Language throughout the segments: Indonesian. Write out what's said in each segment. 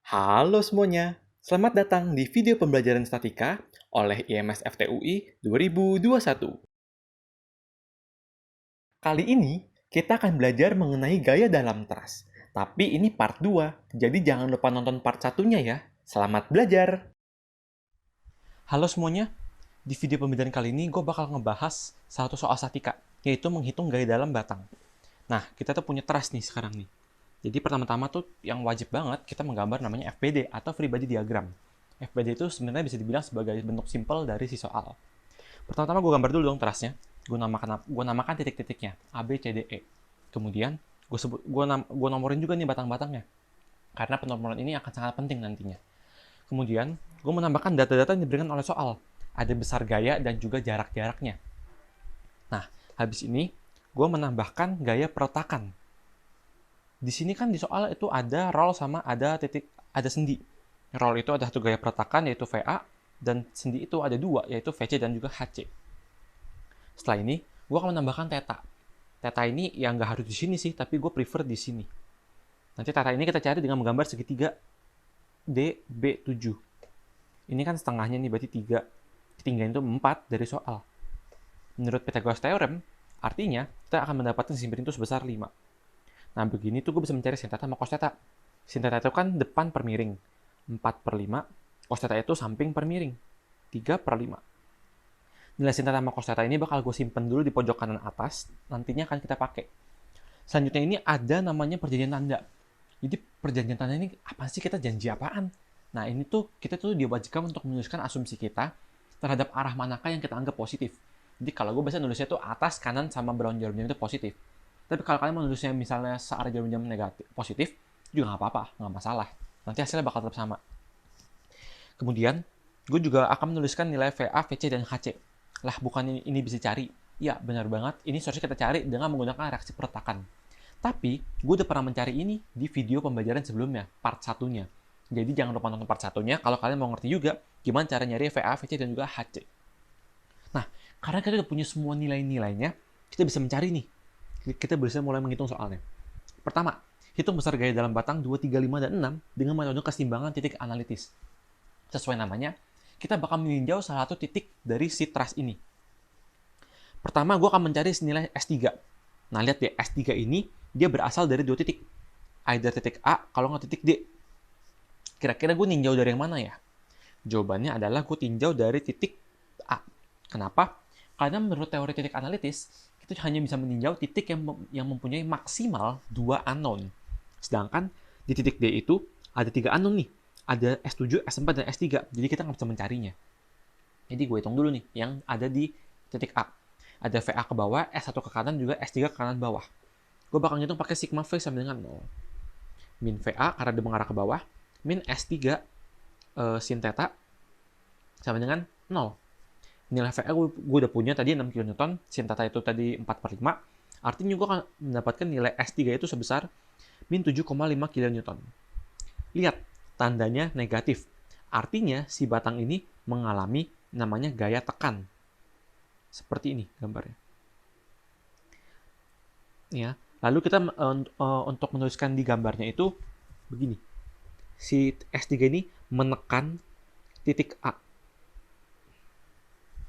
Halo semuanya, selamat datang di video pembelajaran statika oleh IMS FTUI 2021. Kali ini, kita akan belajar mengenai gaya dalam teras. Tapi ini part 2, jadi jangan lupa nonton part satunya ya. Selamat belajar! Halo semuanya, di video pembelajaran kali ini gue bakal ngebahas satu soal statika, yaitu menghitung gaya dalam batang. Nah, kita tuh punya teras nih sekarang nih. Jadi pertama-tama tuh yang wajib banget kita menggambar namanya FBD atau Free Body Diagram. FBD itu sebenarnya bisa dibilang sebagai bentuk simpel dari si soal. Pertama-tama gue gambar dulu dong terasnya. Gue namakan titik-titiknya A, B, C, D, E. Kemudian gue nomorin juga nih batang-batangnya. Karena penomoran ini akan sangat penting nantinya. Kemudian gue menambahkan data-data yang diberikan oleh soal. Ada besar gaya dan juga jarak-jaraknya. Nah, habis ini gue menambahkan gaya perletakan. Di sini kan di soal itu ada roll sama ada sendi. Roll itu ada satu gaya perletakan yaitu VA, dan sendi itu ada dua yaitu VC dan juga HC. Setelah ini, gue akan menambahkan theta. Theta ini yang nggak harus di sini sih, tapi gue prefer di sini. Nanti theta ini kita cari dengan menggambar segitiga DB7. Ini kan setengahnya nih, berarti 3. Ketinggian itu 4 dari soal. Menurut Pythagoras Theorem, artinya kita akan mendapatkan sisi miring itu sebesar 5. Nah, begini tuh gue bisa mencari sin theta sama cos theta. Sin theta itu kan depan per miring. 4/5. Cos theta itu samping per miring. 3/5. Nilai sin theta sama cos theta ini bakal gue simpen dulu di pojok kanan atas. Nantinya akan kita pakai. Selanjutnya ini ada namanya perjanjian tanda. Jadi perjanjian tanda ini apa sih, kita janji apaan? Nah, ini tuh kita tuh diwajibkan untuk menuliskan asumsi kita terhadap arah manakah yang kita anggap positif. Jadi kalau gue biasanya nulisnya tuh atas, kanan, sama belakang jarum jam itu positif. Tapi kalau kalian menulisnya misalnya searah jarum jam negatif, positif, juga nggak apa-apa, nggak masalah. Nanti hasilnya bakal tetap sama. Kemudian, gue juga akan menuliskan nilai VA, VC, dan HC. Lah, bukan ini bisa cari. Ya, benar banget. Ini seharusnya kita cari dengan menggunakan reaksi perletakan. Tapi, gue udah pernah mencari ini di video pembelajaran sebelumnya, part satunya. Jadi jangan lupa nonton part satunya kalau kalian mau ngerti juga gimana cara nyari VA, VC, dan juga HC. Nah, karena kita udah punya semua nilai-nilainya, kita bisa mencari nih. Kita bisa mulai menghitung soalnya. Pertama, hitung besar gaya dalam batang 2, 3, 5, dan 6 dengan metode keseimbangan titik analitis. Sesuai namanya, kita bakal meninjau salah satu titik dari si teras ini. Pertama, gue akan mencari nilai S3. Nah, lihat ya, S3 ini dia berasal dari dua titik. Either titik A, kalau nggak titik D. Kira-kira gue ninjau dari yang mana ya? Jawabannya adalah gue tinjau dari titik A. Kenapa? Karena menurut teori titik analitis, kita hanya bisa meninjau titik yang mempunyai maksimal 2 unknown. Sedangkan di titik D itu ada 3 unknown nih. Ada S7, S4, dan S3. Jadi kita nggak bisa mencarinya. Jadi gue hitung dulu nih yang ada di titik A. Ada VA ke bawah, S1 ke kanan, juga S3 ke kanan bawah. Gue bakal ngitung pakai sigma V sama dengan 0. Min VA karena dia mengarah ke bawah, min S3 sin theta sama dengan 0. Nilai VA gue udah punya tadi 6 kN, sin theta itu tadi 4/5. Artinya gue akan mendapatkan nilai S3 itu sebesar min 7,5 kN. Lihat, tandanya negatif. Artinya si batang ini mengalami namanya gaya tekan. Seperti ini gambarnya. Ya, lalu kita untuk menuliskan di gambarnya itu begini. Si S3 ini menekan titik A.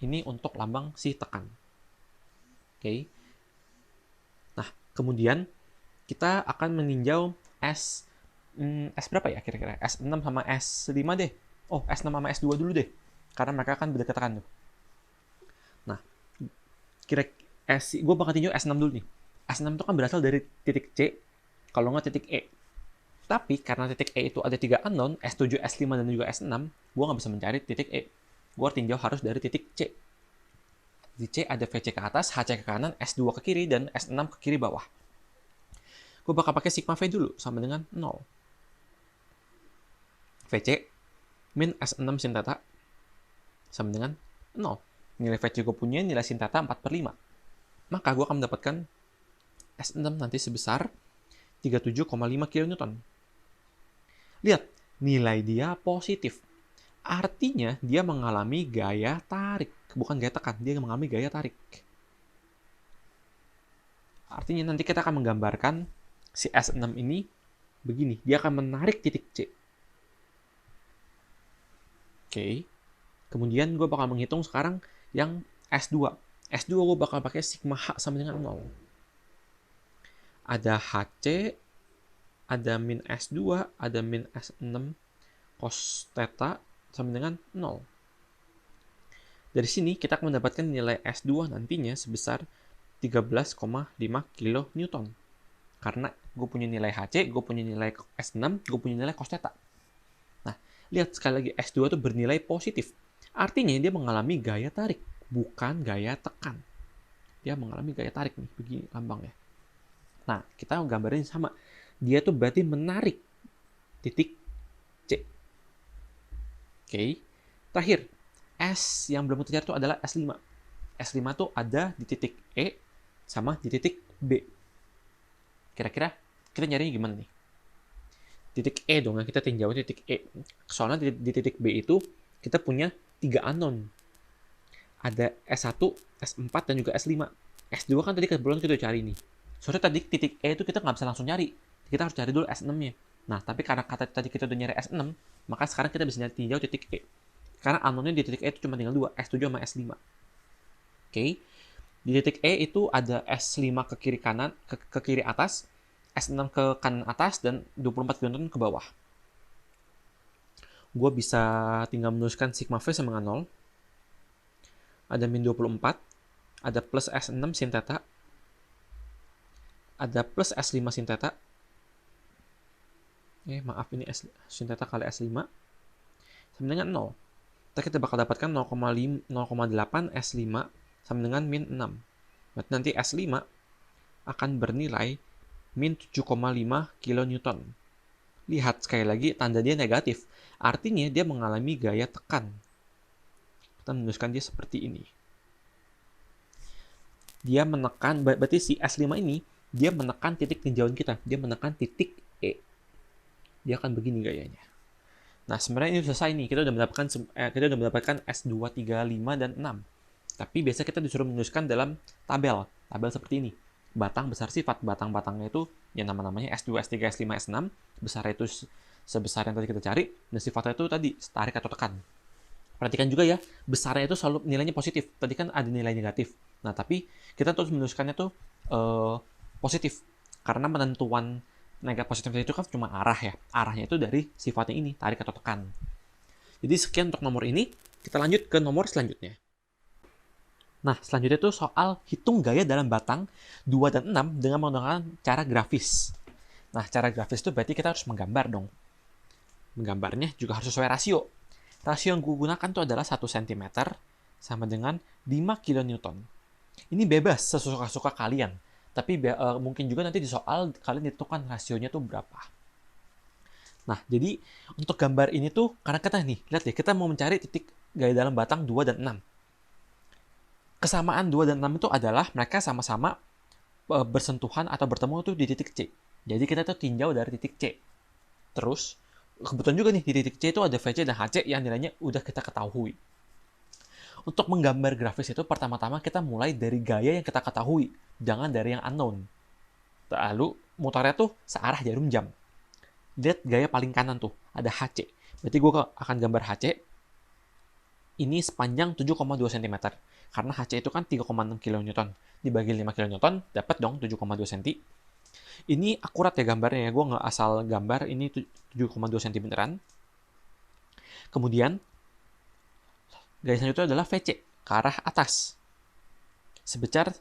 Ini untuk lambang si tekan. Oke. Nah, kemudian kita akan meninjau S berapa ya kira-kira? S6 sama S5 deh. Oh, S6 sama S2 dulu deh. Karena mereka kan beda ketekan tuh. Nah, gue bakal tinjau S6 dulu nih. S6 itu kan berasal dari titik C, kalau nggak titik E. Tapi karena titik E itu ada 3 unknown, S7, S5, dan juga S6, gue nggak bisa mencari titik E. Gue tinjau harus dari titik C. Di C ada VC ke atas, HC ke kanan, S2 ke kiri, dan S6 ke kiri bawah. Gue bakal pakai sigma V dulu, sama dengan 0. VC min S6 sin theta sama dengan 0. Nilai VC gue punya nilai sin theta 4/5. Maka gue akan mendapatkan S6 nanti sebesar 37,5 kN. Lihat, nilai dia positif. Artinya dia mengalami gaya tarik. Bukan gaya tekan, dia mengalami gaya tarik. Artinya nanti kita akan menggambarkan si S6 ini begini. Dia akan menarik titik C. Oke. Kemudian gue bakal menghitung sekarang yang S2. S2 gue bakal pakai sigma H sama dengan 0. Ada HC, ada min S2, ada min S6, cos theta sama dengan 0. Dari sini kita akan mendapatkan nilai S2 nantinya sebesar 13,5 kN. Karena gue punya nilai HC, gue punya nilai S6, gue punya nilai cos theta. Nah, lihat sekali lagi S2 itu bernilai positif. Artinya dia mengalami gaya tarik, bukan gaya tekan. Dia mengalami gaya tarik nih, begini lambangnya. Nah, kita gambarin sama. Dia tuh berarti menarik titik C. Oke. Terakhir, S yang belum tercari itu adalah S5. S5 tuh ada di titik E sama di titik B. Kira-kira kita nyarinya gimana nih? Titik E dong, kita tinjau titik E. Soalnya di titik B itu kita punya 3 unknown. Ada S1, S4, dan juga S5. S2 kan tadi kebetulan kita udah cari nih. Soalnya tadi titik E itu kita nggak bisa langsung nyari. Kita harus cari dulu S6-nya. Nah, tapi karena tadi kita udah nyari S6, maka sekarang kita bisa nyari tinjau titik E. Karena unknown-nya di titik E itu cuma tinggal 2, S7 sama S5. Oke. Di titik E itu ada S5 ke kiri kanan, ke kiri atas, S6 ke kanan atas, dan 24 kN ke bawah. Gue bisa tinggal menuliskan sigma V sama dengan 0. Ada min 24, ada plus S6 sin theta, ada plus S5 sin theta. Maaf, ini sin theta kali S5 sama dengan 0. Kita bakal dapatkan 0,8 S5 sama dengan min 6. Berarti nanti S5 akan bernilai min 7,5 kN. Lihat sekali lagi, tanda dia negatif. Artinya dia mengalami gaya tekan. Kita menuliskan dia seperti ini. Dia menekan, berarti si S5 ini, dia menekan titik tinjauan kita. Dia menekan titik E. Dia akan begini gayanya. Nah, sebenarnya ini selesai nih. Kita udah mendapatkan S2, 3, 5, dan 6. Tapi biasa kita disuruh menuliskan dalam tabel. Tabel seperti ini. Batang besar sifat. Batang-batangnya itu yang namanya S2, S3, S5, S6. Besar itu sebesar yang tadi kita cari. Dan sifatnya itu tadi, tarik atau tekan. Perhatikan juga ya, besarnya itu selalu nilainya positif. Tadi kan ada nilai negatif. Nah, tapi kita terus menuliskannya tuh positif. Karena penentuan negatif positif itu kan cuma arah ya. Arahnya itu dari sifatnya ini, tarik atau tekan. Jadi sekian untuk nomor ini. Kita lanjut ke nomor selanjutnya. Nah, selanjutnya itu soal hitung gaya dalam batang 2 dan 6 dengan menggunakan cara grafis. Nah, cara grafis itu berarti kita harus menggambar dong. Menggambarnya juga harus sesuai rasio. Rasio yang gue gunakan itu adalah 1 cm sama dengan 5 kN. Ini bebas sesuka-suka kalian. Tapi mungkin juga nanti di soal kalian ditentukan rasionya tuh berapa. Nah, jadi untuk gambar ini tuh, karena kita nih, lihat deh, kita mau mencari titik gaya dalam batang 2 dan 6. Kesamaan 2 dan 6 itu adalah mereka sama-sama bersentuhan atau bertemu tuh di titik C. Jadi kita tuh tinjau dari titik C. Terus, kebetulan juga nih, di titik C itu ada VC dan HC yang nilainya udah kita ketahui. Untuk menggambar grafis itu, pertama-tama kita mulai dari gaya yang kita ketahui. Jangan dari yang unknown. Lalu, mutarnya tuh searah jarum jam. Lihat gaya paling kanan tuh, ada HC. Berarti gue akan gambar HC. Ini sepanjang 7,2 cm. Karena HC itu kan 3,6 kN. Dibagi 5 kN, dapat dong 7,2 cm. Ini akurat ya gambarnya ya. Gue nggak asal gambar, ini 7,2 cm beneran. Kemudian, gaya selanjutnya adalah VC, ke arah atas. Sebesar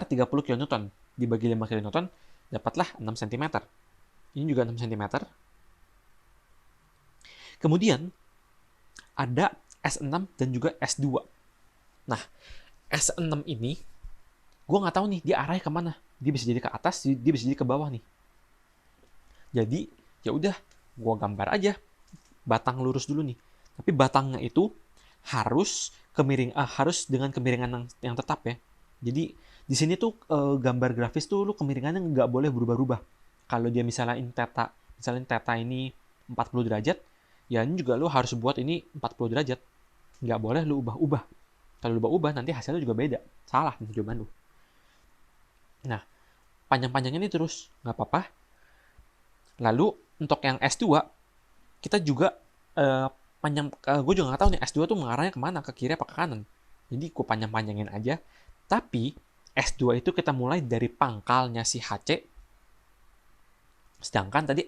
30 kN. Dibagi 5 kN, dapatlah 6 cm. Ini juga 6 cm. Kemudian, ada S6 dan juga S2. Nah, S6 ini, gue nggak tahu nih, dia arahnya kemana. Dia bisa jadi ke atas, dia bisa jadi ke bawah nih. Jadi, ya udah, gue gambar aja. Batang lurus dulu nih. Tapi batangnya itu harus dengan kemiringan yang tetap ya. Jadi di sini tuh gambar grafis tuh lu kemiringannya nggak boleh berubah-ubah. Kalau dia misalnya theta ini 40 derajat, ya ini juga lu harus buat ini 40 derajat. Nggak boleh lu ubah-ubah. Kalau lu ubah-ubah nanti hasilnya juga beda. Salah nih jawaban lu. Nah, panjang-panjangnya ini terus nggak apa-apa. Lalu untuk yang S2 kita juga gue juga nggak tahu nih S2 tuh mengarahnya kemana, ke kiri apa ke kanan. Jadi gue panjang-panjangin aja. Tapi S2 itu kita mulai dari pangkalnya si HC, sedangkan tadi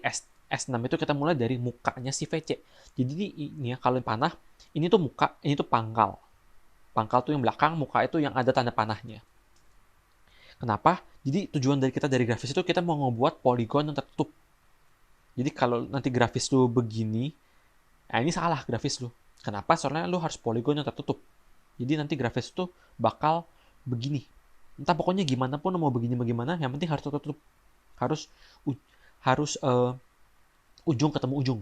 S6 itu kita mulai dari mukanya si VC. Jadi ini ya, kalau panah, ini tuh muka, ini tuh pangkal. Pangkal tuh yang belakang, muka itu yang ada tanda panahnya. Kenapa? Jadi tujuan dari kita dari grafis itu kita mau ngebuat poligon yang tertutup. Jadi kalau nanti grafis lu begini, nah ini salah grafis lu. Kenapa? Soalnya lu harus poligon yang tertutup. Jadi nanti grafis itu bakal begini. Entah pokoknya gimana pun mau begini bagaimana, yang penting harus tertutup. Harus ujung ketemu ujung.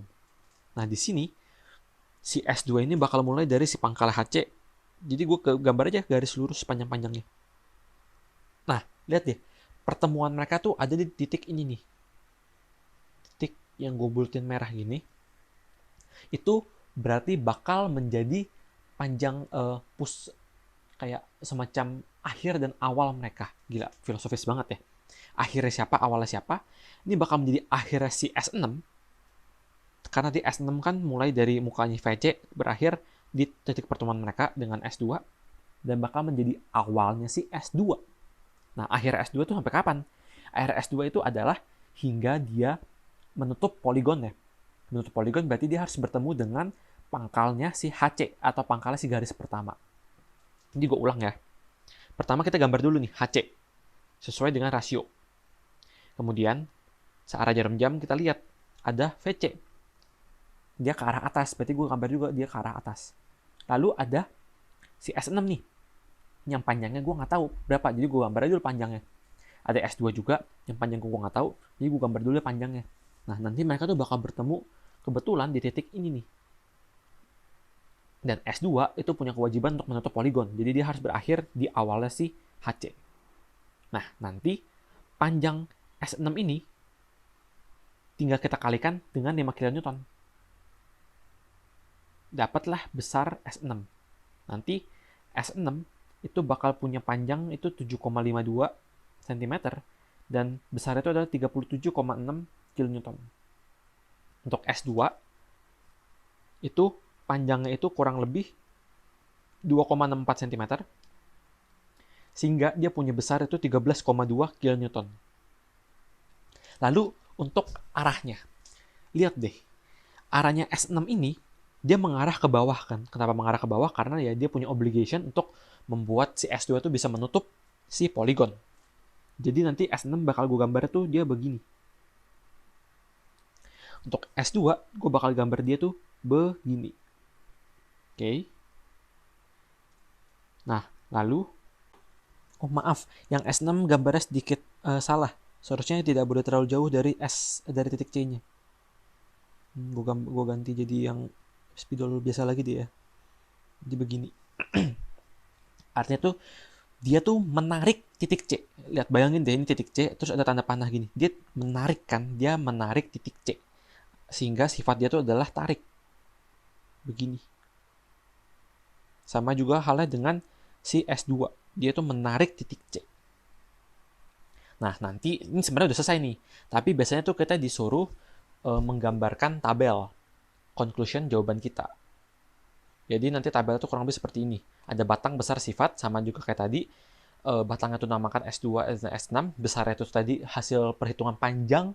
Nah di sini si S2 ini bakal mulai dari si pangkal HC. Jadi gue gambar aja garis lurus sepanjang-panjangnya. Nah lihat deh, pertemuan mereka tuh ada di titik ini nih. Titik yang gue bulutin merah gini. Itu berarti bakal menjadi panjang kayak semacam akhir dan awal mereka. Gila, filosofis banget ya. Akhirnya siapa, awalnya siapa. Ini bakal menjadi akhirnya si S6. Karena di S6 kan mulai dari mukanya VC berakhir di titik pertemuan mereka dengan S2. Dan bakal menjadi awalnya si S2. Nah, akhir S2 itu sampai kapan? Akhir S2 itu adalah hingga dia menutup poligonnya. Menutup poligon berarti dia harus bertemu dengan pangkalnya si HC atau pangkalnya si garis pertama. Jadi gue ulang ya. Pertama kita gambar dulu nih HC sesuai dengan rasio. Kemudian searah jarum jam kita lihat ada VC. Dia ke arah atas, berarti gue gambar juga dia ke arah atas. Lalu ada si S6 nih. Yang panjangnya gue nggak tahu berapa, jadi gue gambar aja dulu panjangnya. Ada S2 juga, yang panjang gue nggak tahu, jadi gue gambar dulu panjangnya. Nah, nanti mereka tuh bakal bertemu kebetulan di titik ini nih. Dan S2 itu punya kewajiban untuk menutup poligon. Jadi dia harus berakhir di awalnya si HC. Nah, nanti panjang S6 ini tinggal kita kalikan dengan 5 kN. Dapatlah besar S6. Nanti S6 itu bakal punya panjang itu 7,52 cm dan besar itu adalah 37,6 kN. Untuk S2 itu panjangnya itu kurang lebih 2,64 cm sehingga dia punya besar itu 13,2 kN. Lalu untuk arahnya, lihat deh, arahnya S6 ini dia mengarah ke bawah kan. Kenapa mengarah ke bawah? Karena ya dia punya obligation untuk membuat si S2 itu bisa menutup si poligon. Jadi nanti S6 bakal gue gambar tuh dia begini. Untuk S2 gue bakal gambar dia tuh begini. Oke. Nah, lalu oh maaf, yang S6 gambarnya sedikit salah. Seharusnya tidak boleh terlalu jauh dari titik C-nya. Gue ganti jadi yang spidol biasa lagi dia. Jadi begini. Artinya tuh dia tuh menarik titik C. Lihat, bayangin deh ini titik C, terus ada tanda panah gini. Dia menarik kan, dia menarik titik C. Sehingga sifat dia tuh adalah tarik. Begini. Sama juga halnya dengan si S2. Dia tuh menarik titik C. Nah, nanti ini sebenarnya udah selesai nih. Tapi biasanya tuh kita disuruh menggambarkan tabel conclusion jawaban kita. Jadi nanti tabel itu kurang lebih seperti ini. Ada batang besar sifat, sama juga kayak tadi. Batangnya itu namakan S2 dan S6. Besarnya itu tadi hasil perhitungan panjang.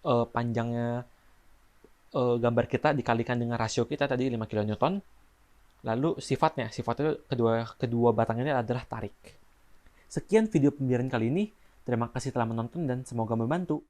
Panjangnya gambar kita dikalikan dengan rasio kita tadi 5 kN. Lalu sifatnya kedua batang ini adalah tarik. Sekian video pembelajaran kali ini. Terima kasih telah menonton dan semoga membantu.